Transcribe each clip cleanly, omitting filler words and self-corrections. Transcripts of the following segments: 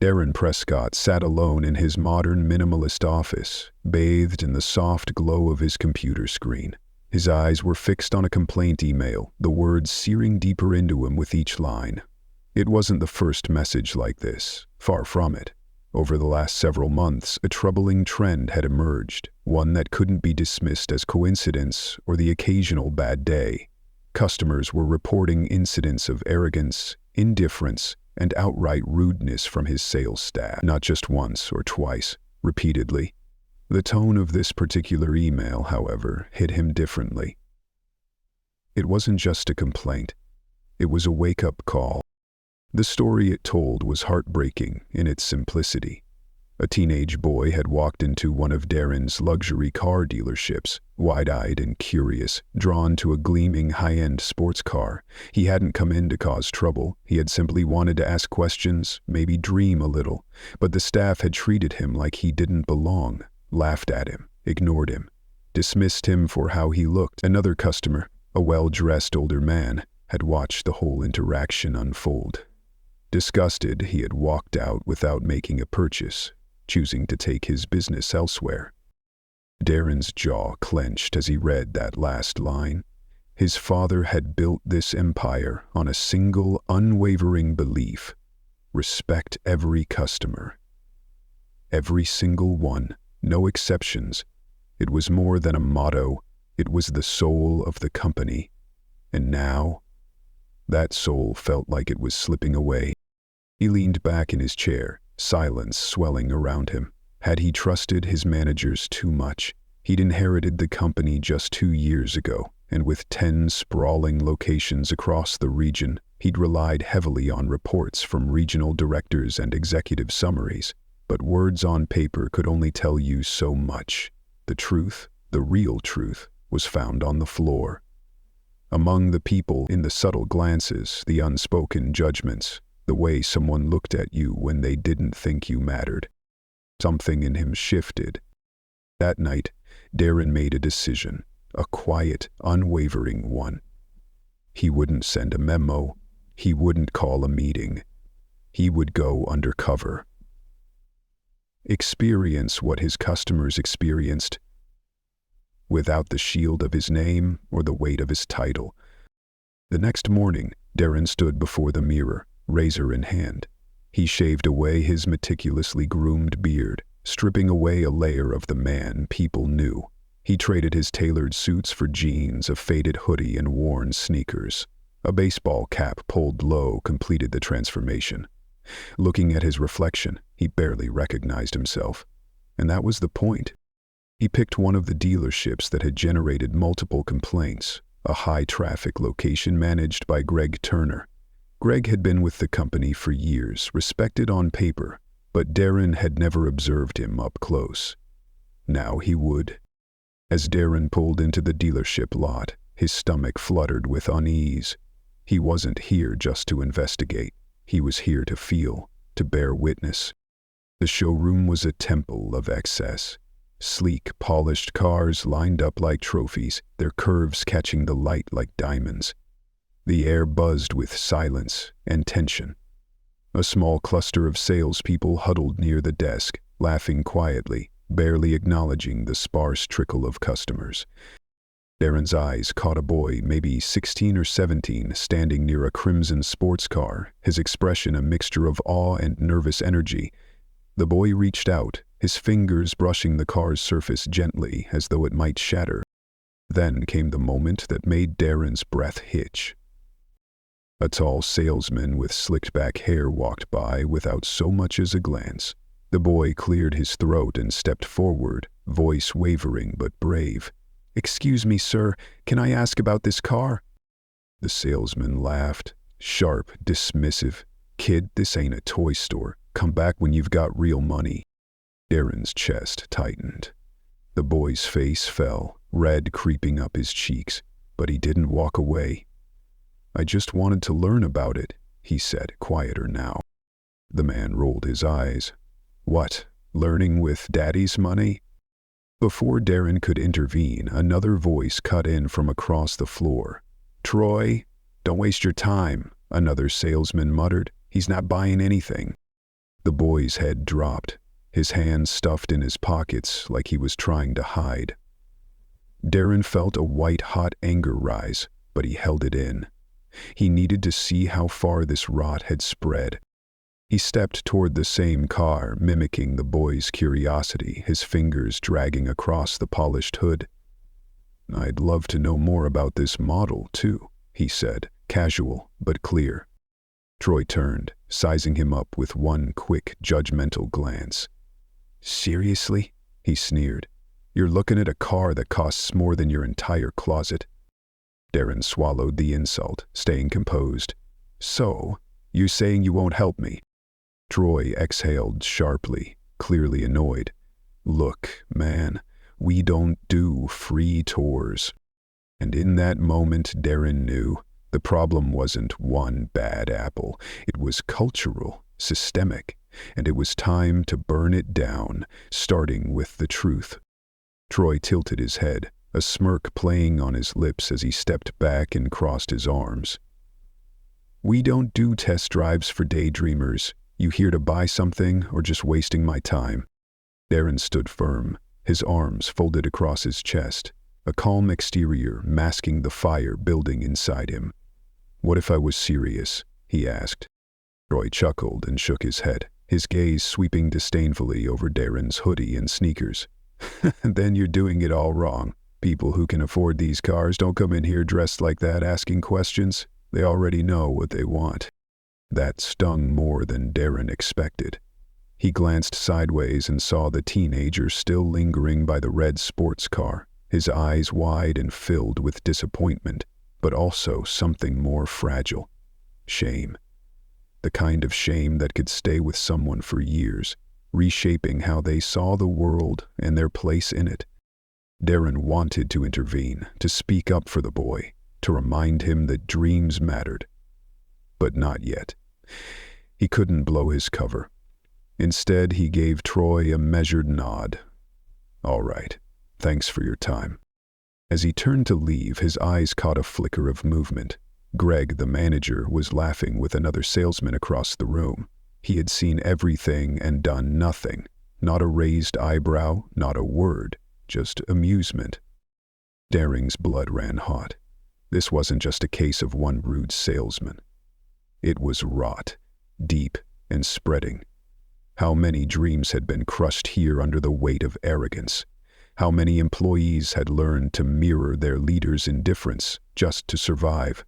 Darren Prescott sat alone in his modern minimalist office, bathed in the soft glow of his computer screen. His eyes were fixed on a complaint email, the words searing deeper into him with each line. It wasn't the first message like this, far from it. Over the last several months, a troubling trend had emerged, one that couldn't be dismissed as coincidence or the occasional bad day. Customers were reporting incidents of arrogance, indifference, and outright rudeness from his sales staff, not just once or twice, repeatedly. The tone of this particular email, however, hit him differently. It wasn't just a complaint. It was a wake-up call. The story it told was heartbreaking in its simplicity. A teenage boy had walked into one of Darren's luxury car dealerships, wide-eyed and curious, drawn to a gleaming high-end sports car. He hadn't come in to cause trouble. He had simply wanted to ask questions, maybe dream a little. But the staff had treated him like he didn't belong, laughed at him, ignored him, dismissed him for how he looked. Another customer, a well-dressed older man, had watched the whole interaction unfold. Disgusted, he had walked out without making a purchase, choosing to take his business elsewhere. Darren's jaw clenched as he read that last line. His father had built this empire on a single, unwavering belief: respect every customer. Every single one, no exceptions. It was more than a motto, it was the soul of the company. And now, that soul felt like it was slipping away. He leaned back in his chair, silence swelling around him. Had he trusted his managers too much? He'd inherited the company just 2 years ago, and with 10 sprawling locations across the region, he'd relied heavily on reports from regional directors and executive summaries. But words on paper could only tell you so much. The truth, the real truth, was found on the floor. Among the people, in the subtle glances, the unspoken judgments, the way someone looked at you when they didn't think you mattered. Something in him shifted. That night, Darren made a decision, a quiet, unwavering one. He wouldn't send a memo. He wouldn't call a meeting. He would go undercover. Experience what his customers experienced, without the shield of his name or the weight of his title. The next morning, Darren stood before the mirror, razor in hand. He shaved away his meticulously groomed beard, stripping away a layer of the man people knew. He traded his tailored suits for jeans, a faded hoodie, and worn sneakers. A baseball cap pulled low completed the transformation. Looking at his reflection, he barely recognized himself. And that was the point. He picked one of the dealerships that had generated multiple complaints, a high-traffic location managed by Greg Turner. Greg had been with the company for years, respected on paper, but Darren had never observed him up close. Now he would. As Darren pulled into the dealership lot, his stomach fluttered with unease. He wasn't here just to investigate. He was here to feel, to bear witness. The showroom was a temple of excess. Sleek, polished cars lined up like trophies, their curves catching the light like diamonds. The air buzzed with silence and tension. A small cluster of salespeople huddled near the desk, laughing quietly, barely acknowledging the sparse trickle of customers. Darren's eyes caught a boy, maybe 16 or 17, standing near a crimson sports car, his expression a mixture of awe and nervous energy. The boy reached out, his fingers brushing the car's surface gently as though it might shatter. Then came the moment that made Darren's breath hitch. A tall salesman with slicked-back hair walked by without so much as a glance. The boy cleared his throat and stepped forward, voice wavering but brave. "Excuse me, sir, can I ask about this car?" The salesman laughed, sharp, dismissive. "Kid, this ain't a toy store. Come back when you've got real money." Darren's chest tightened. The boy's face fell, red creeping up his cheeks, but he didn't walk away. "I just wanted to learn about it," he said, quieter now. The man rolled his eyes. "What, learning with Daddy's money?" Before Darren could intervene, another voice cut in from across the floor. "Troy, don't waste your time," another salesman muttered. "He's not buying anything." The boy's head dropped, his hands stuffed in his pockets like he was trying to hide. Darren felt a white-hot anger rise, but he held it in. He needed to see how far this rot had spread. He stepped toward the same car, mimicking the boy's curiosity, his fingers dragging across the polished hood. "I'd love to know more about this model, too," he said, casual but clear. Troy turned, sizing him up with one quick, judgmental glance. "Seriously?" he sneered. "You're looking at a car that costs more than your entire closet." Darren swallowed the insult, staying composed. "So, you saying you won't help me?" Troy exhaled sharply, clearly annoyed. "Look, man, we don't do free tours." And in that moment, Darren knew the problem wasn't one bad apple. It was cultural, systemic, and it was time to burn it down, starting with the truth. Troy tilted his head, a smirk playing on his lips as he stepped back and crossed his arms. "We don't do test drives for daydreamers. You here to buy something or just wasting my time?" Darren stood firm, his arms folded across his chest, a calm exterior masking the fire building inside him. "What if I was serious?" he asked. Troy chuckled and shook his head, his gaze sweeping disdainfully over Darren's hoodie and sneakers. "Then you're doing it all wrong. People who can afford these cars don't come in here dressed like that asking questions. They already know what they want." That stung more than Darren expected. He glanced sideways and saw the teenager still lingering by the red sports car, his eyes wide and filled with disappointment, but also something more fragile. Shame. The kind of shame that could stay with someone for years, reshaping how they saw the world and their place in it. Darren wanted to intervene, to speak up for the boy, to remind him that dreams mattered. But not yet. He couldn't blow his cover. Instead, he gave Troy a measured nod. "All right, thanks for your time." As he turned to leave, his eyes caught a flicker of movement. Greg, the manager, was laughing with another salesman across the room. He had seen everything and done nothing. Not a raised eyebrow, not a word, just amusement. Darren's blood ran hot. This wasn't just a case of one rude salesman. It was rot, deep and spreading. How many dreams had been crushed here under the weight of arrogance? How many employees had learned to mirror their leaders' indifference just to survive?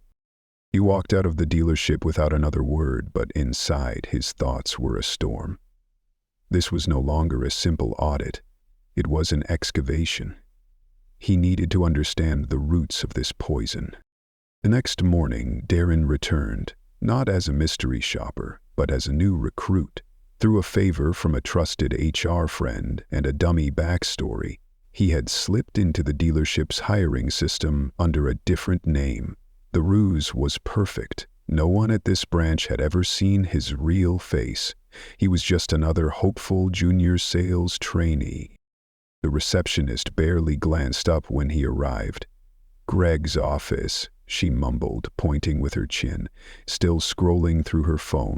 He walked out of the dealership without another word, but inside his thoughts were a storm. This was no longer a simple audit. It was an excavation. He needed to understand the roots of this poison. The next morning, Darren returned, not as a mystery shopper, but as a new recruit. Through a favor from a trusted HR friend and a dummy backstory, he had slipped into the dealership's hiring system under a different name. The ruse was perfect. No one at this branch had ever seen his real face. He was just another hopeful junior sales trainee. The receptionist barely glanced up when he arrived. "Greg's office," she mumbled, pointing with her chin, still scrolling through her phone.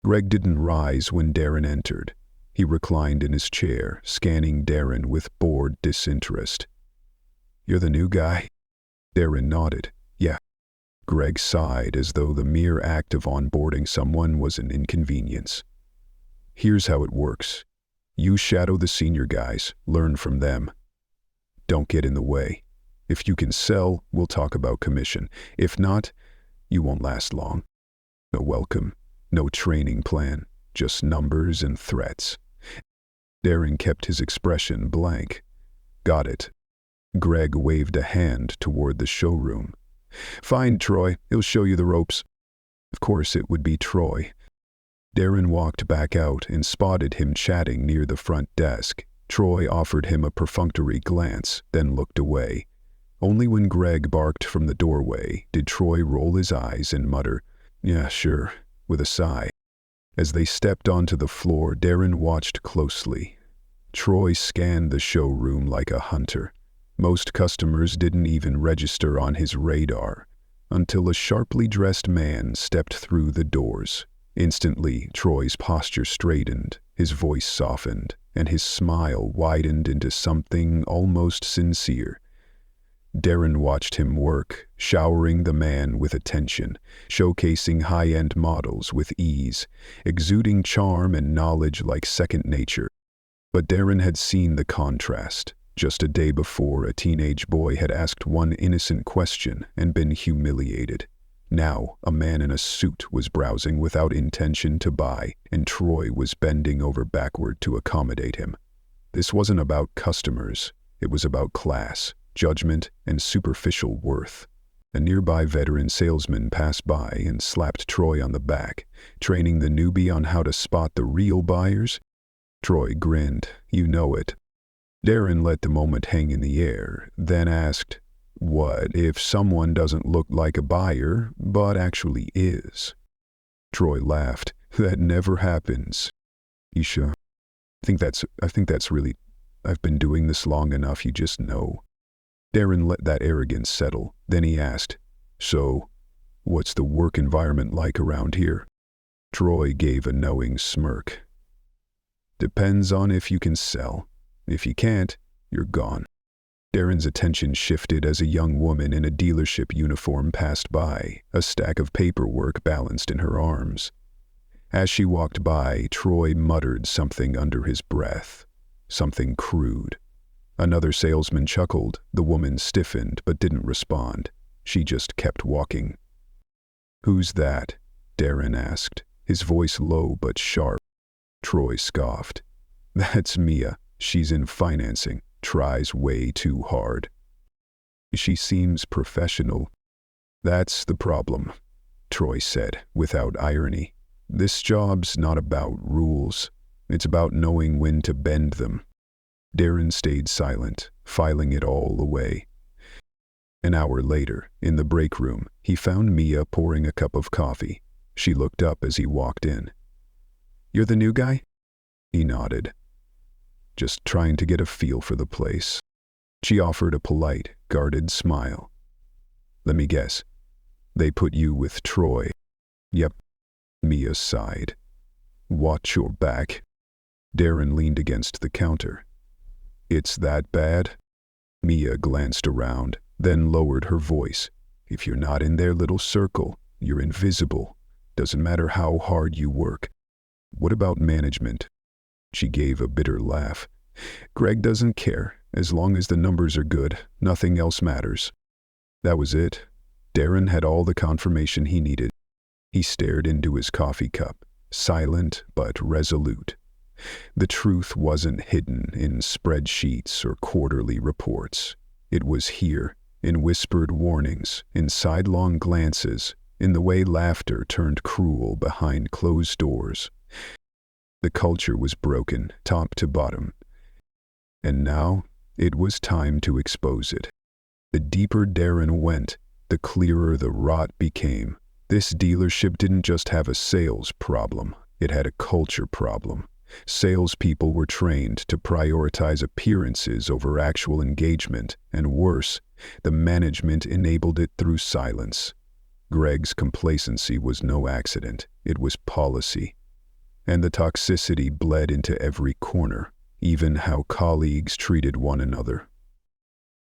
Greg didn't rise when Darren entered. He reclined in his chair, scanning Darren with bored disinterest. "You're the new guy?" Darren nodded. "Yeah." Greg sighed as though the mere act of onboarding someone was an inconvenience. "Here's how it works. You shadow the senior guys, learn from them. Don't get in the way. If you can sell, we'll talk about commission. If not, you won't last long. No welcome, no training plan, just numbers and threats." Darren kept his expression blank. "Got it." Greg waved a hand toward the showroom. "Fine, Troy, he'll show you the ropes." Of course it would be Troy. Darren walked back out and spotted him chatting near the front desk. Troy offered him a perfunctory glance, then looked away. Only when Greg barked from the doorway did Troy roll his eyes and mutter, "Yeah, sure," with a sigh. As they stepped onto the floor, Darren watched closely. Troy scanned the showroom like a hunter. Most customers didn't even register on his radar until a sharply dressed man stepped through the doors. Instantly, Troy's posture straightened, his voice softened, and his smile widened into something almost sincere. Darren watched him work, showering the man with attention, showcasing high-end models with ease, exuding charm and knowledge like second nature. But Darren had seen the contrast. Just a day before, a teenage boy had asked one innocent question and been humiliated. Now, a man in a suit was browsing without intention to buy, and Troy was bending over backward to accommodate him. This wasn't about customers. It was about class, judgment, and superficial worth. A nearby veteran salesman passed by and slapped Troy on the back, training the newbie on how to spot the real buyers. Troy grinned. You know it. Darren let the moment hang in the air, then asked, "What if someone doesn't look like a buyer, but actually is?" Troy laughed. "That never happens." "Isha, I think that's really, I've been doing this long enough, you just know." Darren let that arrogance settle. Then he asked, "So, what's the work environment like around here?" Troy gave a knowing smirk. "Depends on if you can sell. If you can't, you're gone." Darren's attention shifted as a young woman in a dealership uniform passed by, a stack of paperwork balanced in her arms. As she walked by, Troy muttered something under his breath, something crude. Another salesman chuckled. The woman stiffened but didn't respond. She just kept walking. "Who's that?" Darren asked, his voice low but sharp. Troy scoffed. "That's Mia. She's in financing. Tries way too hard." "She seems professional." "That's the problem," Troy said, without irony. "This job's not about rules. It's about knowing when to bend them." Darren stayed silent, filing it all away. An hour later, in the break room, he found Mia pouring a cup of coffee. She looked up as he walked in. "You're the new guy?" He nodded. "Just trying to get a feel for the place." She offered a polite, guarded smile. "Let me guess. They put you with Troy." "Yep." Mia sighed. "Watch your back." Darren leaned against the counter. "It's that bad?" Mia glanced around, then lowered her voice. "If you're not in their little circle, you're invisible. Doesn't matter how hard you work." "What about management?" She gave a bitter laugh. "Greg doesn't care. As long as the numbers are good, nothing else matters." That was it. Darren had all the confirmation he needed. He stared into his coffee cup, silent but resolute. The truth wasn't hidden in spreadsheets or quarterly reports. It was here, in whispered warnings, in sidelong glances, in the way laughter turned cruel behind closed doors. The culture was broken, top to bottom. And now, it was time to expose it. The deeper Darren went, the clearer the rot became. This dealership didn't just have a sales problem, it had a culture problem. Salespeople were trained to prioritize appearances over actual engagement, and worse, the management enabled it through silence. Greg's complacency was no accident, it was policy. And the toxicity bled into every corner, even how colleagues treated one another.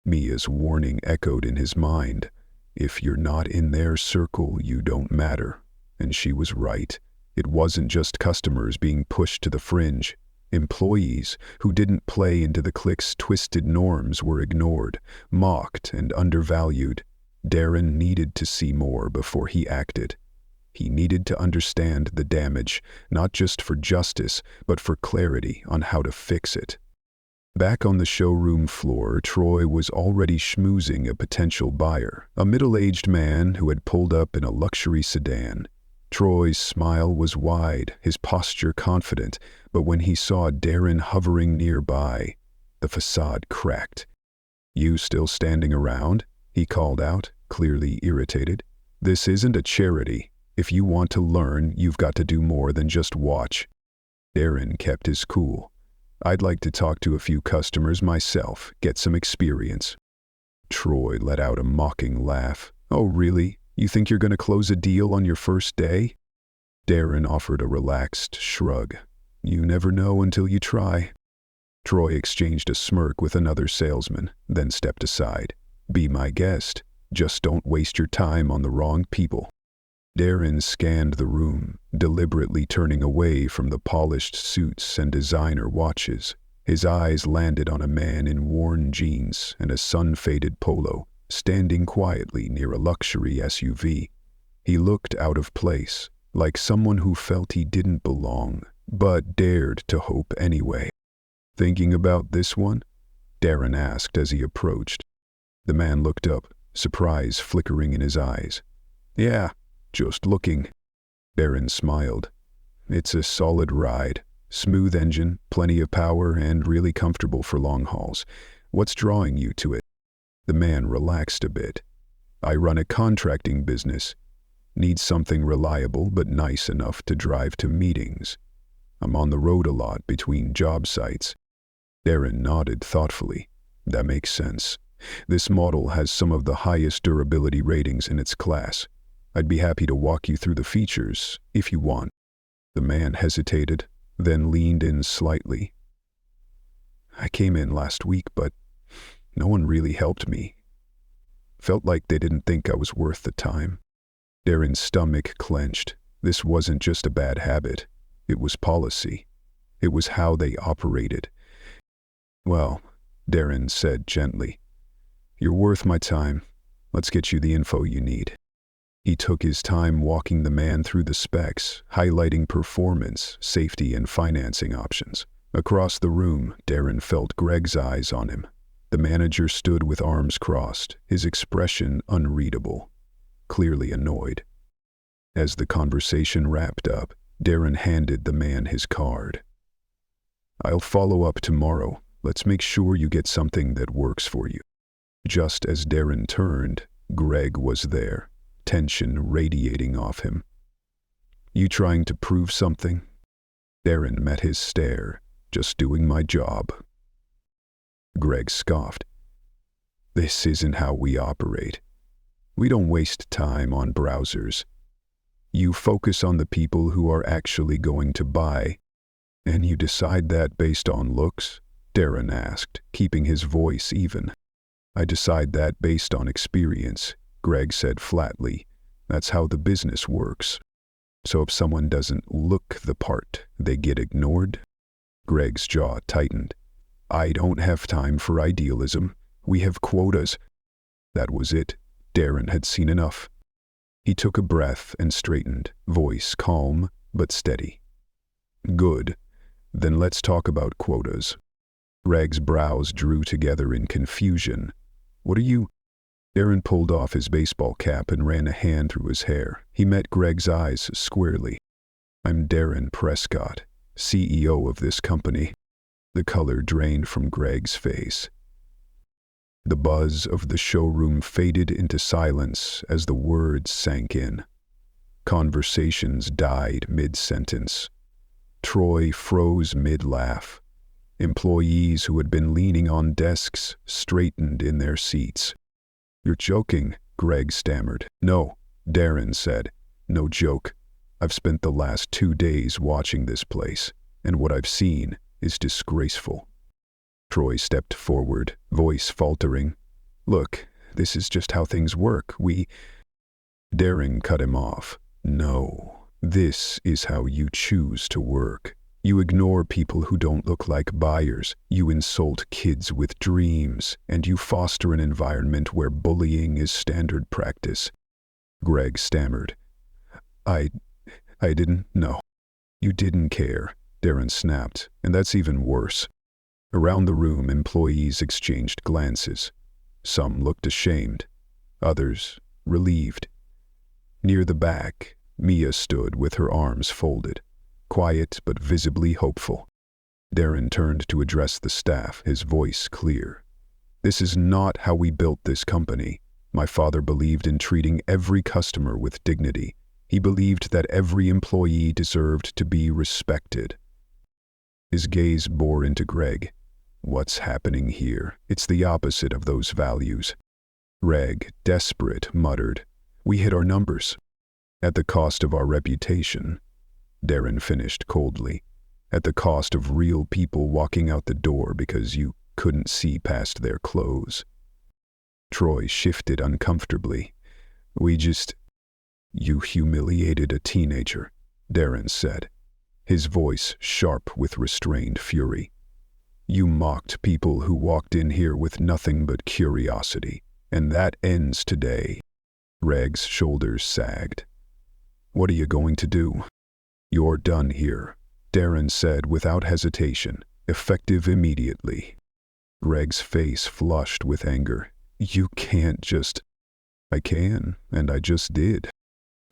Mia's warning echoed in his mind. If you're not in their circle, you don't matter. And she was right. It wasn't just customers being pushed to the fringe. Employees who didn't play into the clique's twisted norms were ignored, mocked, and undervalued. Darren needed to see more before he acted. He needed to understand the damage, not just for justice, but for clarity on how to fix it. Back on the showroom floor, Troy was already schmoozing a potential buyer, a middle-aged man who had pulled up in a luxury sedan. Troy's smile was wide, his posture confident, but when he saw Darren hovering nearby, the facade cracked. "You still standing around?" he called out, clearly irritated. "This isn't a charity. If you want to learn, you've got to do more than just watch." Darren kept his cool. "I'd like to talk to a few customers myself, get some experience." Troy let out a mocking laugh. "Oh, really? You think you're going to close a deal on your first day?" Darren offered a relaxed shrug. You never know until you try. Troy exchanged a smirk with another salesman, then stepped aside. Be my guest. Just don't waste your time on the wrong people. Darren scanned the room, deliberately turning away from the polished suits and designer watches. His eyes landed on a man in worn jeans and a sun-faded polo, standing quietly near a luxury SUV. He looked out of place, like someone who felt he didn't belong, but dared to hope anyway. Thinking about this one? Darren asked as he approached. The man looked up, surprise flickering in his eyes. Yeah, just looking. Darren smiled. It's a solid ride. Smooth engine, plenty of power, and really comfortable for long hauls. What's drawing you to it? The man relaxed a bit. I run a contracting business. Need something reliable but nice enough to drive to meetings. I'm on the road a lot between job sites. Darren nodded thoughtfully. That makes sense. This model has some of the highest durability ratings in its class. I'd be happy to walk you through the features, if you want. The man hesitated, then leaned in slightly. I came in last week, but no one really helped me. Felt like they didn't think I was worth the time. Darren's stomach clenched. This wasn't just a bad habit. It was policy. It was how they operated. Well, Darren said gently, you're worth my time. Let's get you the info you need. He took his time walking the man through the specs, highlighting performance, safety, and financing options. Across the room, Darren felt Greg's eyes on him. The manager stood with arms crossed, his expression unreadable, clearly annoyed. As the conversation wrapped up, Darren handed the man his card. I'll follow up tomorrow. Let's make sure you get something that works for you. Just as Darren turned, Greg was there, tension radiating off him. You trying to prove something? Darren met his stare. Just doing my job. Greg scoffed. This isn't how we operate. We don't waste time on browsers. You focus on the people who are actually going to buy. And you decide that based on looks? Darren asked, keeping his voice even. I decide that based on experience, Greg said flatly. That's how the business works. So if someone doesn't look the part, they get ignored? Greg's jaw tightened. I don't have time for idealism. We have quotas. That was it. Darren had seen enough. He took a breath and straightened, voice calm but steady. Good. Then let's talk about quotas. Greg's brows drew together in confusion. What are you? Darren pulled off his baseball cap and ran a hand through his hair. He met Greg's eyes squarely. I'm Darren Prescott, CEO of this company. The color drained from Greg's face. The buzz of the showroom faded into silence as the words sank in. Conversations died mid-sentence. Troy froze mid-laugh. Employees who had been leaning on desks straightened in their seats. You're joking, Greg stammered. No, Darren said. No joke. I've spent the last 2 days watching this place, and what I've seen is disgraceful. Troy stepped forward, voice faltering. Look, this is just how things work. Darren cut him off. No, this is how you choose to work. You ignore people who don't look like buyers. You insult kids with dreams, and you foster an environment where bullying is standard practice. Greg stammered. I didn't know. You didn't care, Darren snapped, and that's even worse. Around the room, employees exchanged glances. Some looked ashamed, others relieved. Near the back, Mia stood with her arms folded, quiet but visibly hopeful. Darren turned to address the staff, his voice clear. This is not how we built this company. My father believed in treating every customer with dignity. He believed that every employee deserved to be respected. His gaze bore into Greg. What's happening here? It's the opposite of those values. Greg, desperate, muttered, We hit our numbers. At the cost of our reputation. Darren finished coldly, at the cost of real people walking out the door because you couldn't see past their clothes. Troy shifted uncomfortably. You humiliated a teenager, Darren said, his voice sharp with restrained fury. You mocked people who walked in here with nothing but curiosity, and that ends today. Greg's shoulders sagged. What are you going to do? You're done here, Darren said without hesitation, effective immediately. Greg's face flushed with anger. You can't just... I can, and I just did.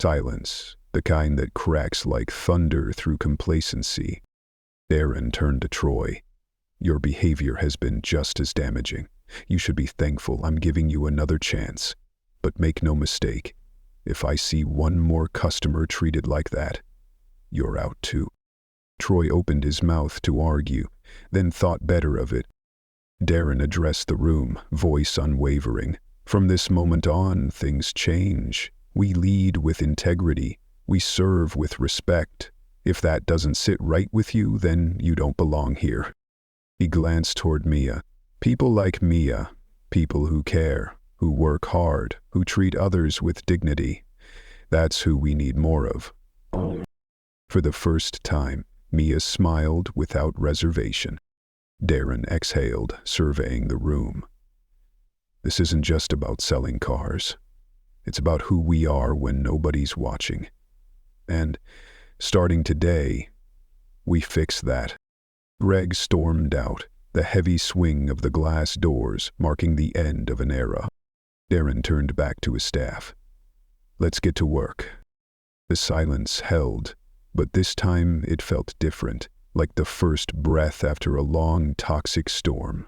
Silence, the kind that cracks like thunder through complacency. Darren turned to Troy. Your behavior has been just as damaging. You should be thankful I'm giving you another chance. But make no mistake, if I see one more customer treated like that, you're out too. Troy opened his mouth to argue, then thought better of it. Darren addressed the room, voice unwavering. From this moment on, things change. We lead with integrity. We serve with respect. If that doesn't sit right with you, then you don't belong here. He glanced toward Mia. People like Mia, people who care, who work hard, who treat others with dignity. That's who we need more of. For the first time, Mia smiled without reservation. Darren exhaled, surveying the room. This isn't just about selling cars. It's about who we are when nobody's watching. And, starting today, we fix that. Greg stormed out, the heavy swing of the glass doors marking the end of an era. Darren turned back to his staff. Let's get to work. The silence held, but this time it felt different, like the first breath after a long, toxic storm.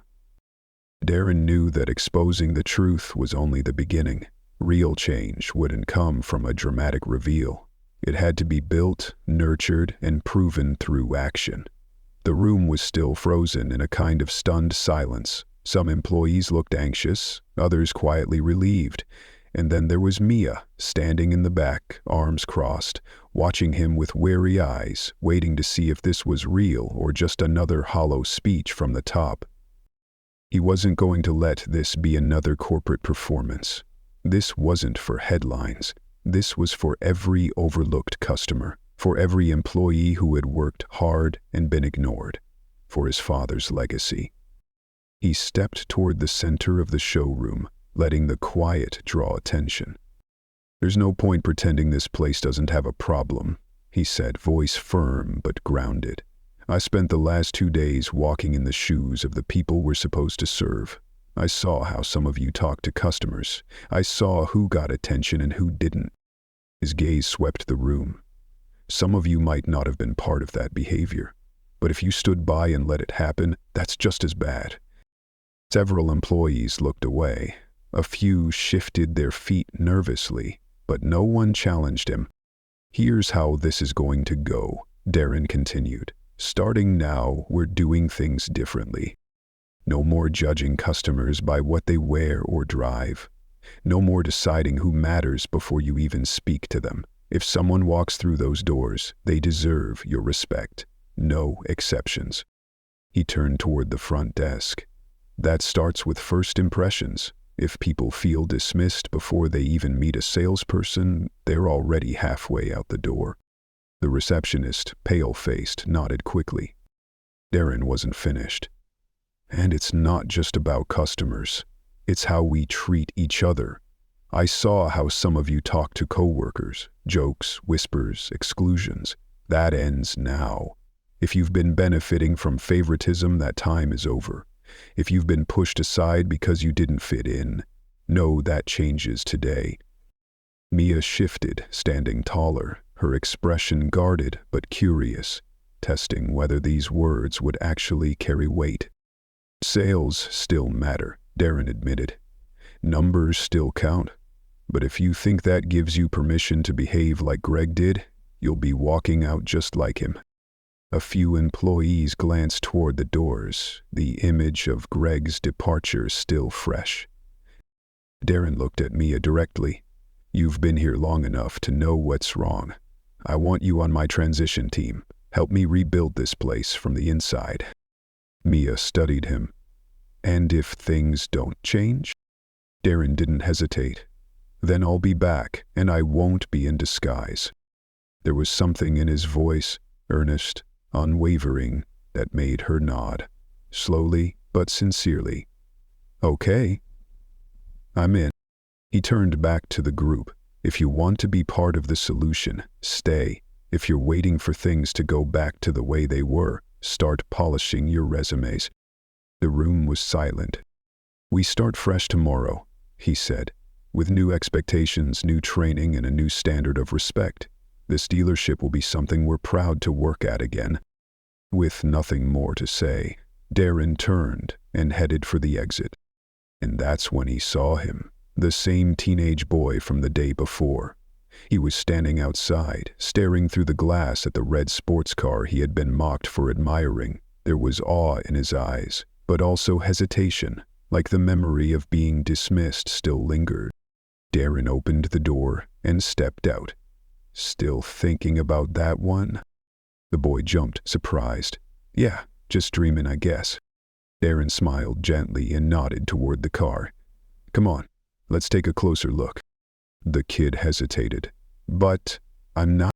Darren knew that exposing the truth was only the beginning. Real change wouldn't come from a dramatic reveal. It had to be built, nurtured, and proven through action. The room was still frozen in a kind of stunned silence. Some employees looked anxious, others quietly relieved. And then there was Mia, standing in the back, arms crossed, watching him with wary eyes, waiting to see if this was real or just another hollow speech from the top. He wasn't going to let this be another corporate performance. This wasn't for headlines. This was for every overlooked customer, for every employee who had worked hard and been ignored, for his father's legacy. He stepped toward the center of the showroom, letting the quiet draw attention. There's no point pretending this place doesn't have a problem, he said, voice firm but grounded. I spent the last 2 days walking in the shoes of the people we're supposed to serve. I saw how some of you talked to customers. I saw who got attention and who didn't. His gaze swept the room. Some of you might not have been part of that behavior, but if you stood by and let it happen, that's just as bad. Several employees looked away. A few shifted their feet nervously, but no one challenged him. Here's how this is going to go, Darren continued. Starting now, we're doing things differently. No more judging customers by what they wear or drive. No more deciding who matters before you even speak to them. If someone walks through those doors, they deserve your respect. No exceptions. He turned toward the front desk. That starts with first impressions. If people feel dismissed before they even meet a salesperson, they're already halfway out the door. The receptionist, pale-faced, nodded quickly. Darren wasn't finished. And it's not just about customers. It's how we treat each other. I saw how some of you talk to coworkers. Jokes, whispers, exclusions. That ends now. If you've been benefiting from favoritism, that time is over. If you've been pushed aside because you didn't fit in, know that changes today. Mia shifted, standing taller, her expression guarded but curious, testing whether these words would actually carry weight. Sales still matter, Darren admitted. Numbers still count. But if you think that gives you permission to behave like Greg did, you'll be walking out just like him. A few employees glanced toward the doors, the image of Greg's departure still fresh. Darren looked at Mia directly. You've been here long enough to know what's wrong. I want you on my transition team. Help me rebuild this place from the inside." Mia studied him. "And if things don't change?" Darren didn't hesitate. "Then I'll be back, and I won't be in disguise." There was something in his voice, earnest, unwavering, that made her nod, slowly but sincerely. "Okay. I'm in." He turned back to the group. "If you want to be part of the solution, stay. If you're waiting for things to go back to the way they were, start polishing your resumes." The room was silent. "We start fresh tomorrow," he said, "with new expectations, new training, and a new standard of respect. This dealership will be something we're proud to work at again." With nothing more to say, Darren turned and headed for the exit. And that's when he saw him, the same teenage boy from the day before. He was standing outside, staring through the glass at the red sports car he had been mocked for admiring. There was awe in his eyes, but also hesitation, like the memory of being dismissed still lingered. Darren opened the door and stepped out. "Still thinking about that one?" The boy jumped, surprised. "Yeah, just dreaming, I guess." Darren smiled gently and nodded toward the car. "Come on, let's take a closer look." The kid hesitated. "But I'm not."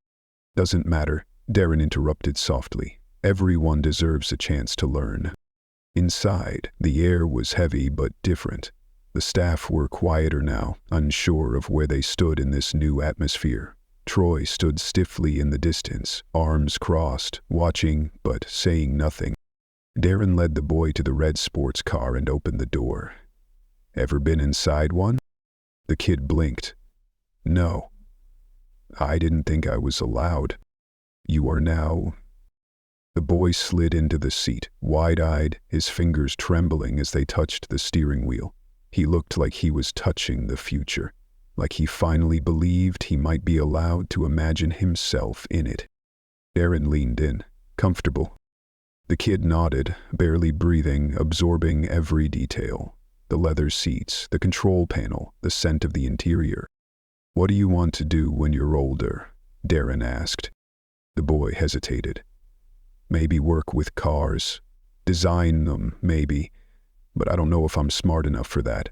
"Doesn't matter," Darren interrupted softly. "Everyone deserves a chance to learn." Inside, the air was heavy but different. The staff were quieter now, unsure of where they stood in this new atmosphere. Troy stood stiffly in the distance, arms crossed, watching but saying nothing. Darren led the boy to the red sports car and opened the door. "Ever been inside one?" The kid blinked. "No. I didn't think I was allowed." "You are now." The boy slid into the seat, wide-eyed, his fingers trembling as they touched the steering wheel. He looked like he was touching the future, like he finally believed he might be allowed to imagine himself in it. Darren leaned in, comfortable. The kid nodded, barely breathing, absorbing every detail. The leather seats, the control panel, the scent of the interior. "What do you want to do when you're older?" Darren asked. The boy hesitated. "Maybe work with cars. Design them, maybe. But I don't know if I'm smart enough for that."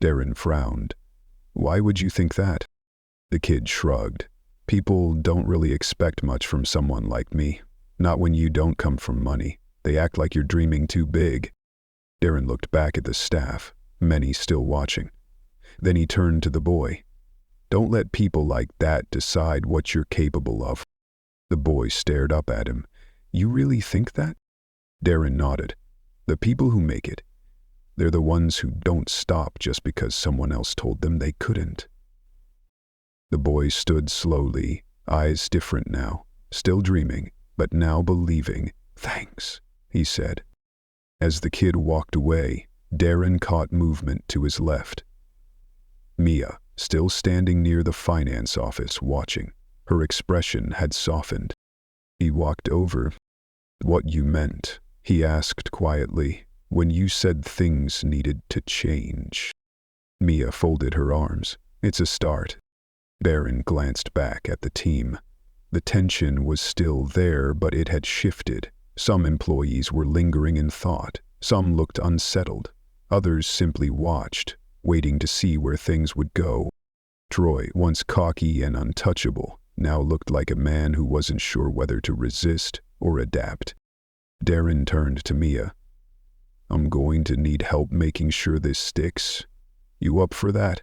Darren frowned. "Why would you think that?" The kid shrugged. "People don't really expect much from someone like me. Not when you don't come from money. They act like you're dreaming too big." Darren looked back at the staff, many still watching. Then he turned to the boy. "Don't let people like that decide what you're capable of." The boy stared up at him. "You really think that?" Darren nodded. "The people who make it, they're the ones who don't stop just because someone else told them they couldn't." The boy stood slowly, eyes different now, still dreaming, but now believing. "Thanks," he said. As the kid walked away, Darren caught movement to his left. Mia, still standing near the finance office watching, her expression had softened. He walked over. "What you meant," he asked quietly, "when you said things needed to change." Mia folded her arms. "It's a start." Darren glanced back at the team. The tension was still there, but it had shifted. Some employees were lingering in thought. Some looked unsettled. Others simply watched, waiting to see where things would go. Troy, once cocky and untouchable, now looked like a man who wasn't sure whether to resist or adapt. Darren turned to Mia. "I'm going to need help making sure this sticks. You up for that?"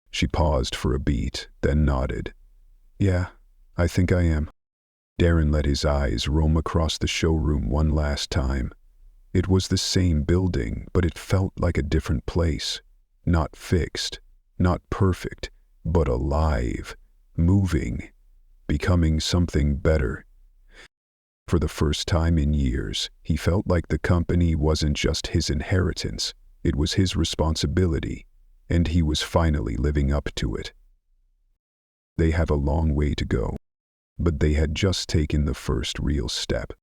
She paused for a beat, then nodded. "Yeah, I think I am." Darren let his eyes roam across the showroom one last time. It was the same building, but it felt like a different place. Not fixed, not perfect, but alive, moving, becoming something better. For the first time in years, he felt like the company wasn't just his inheritance, it was his responsibility, and he was finally living up to it. They have a long way to go, but they had just taken the first real step.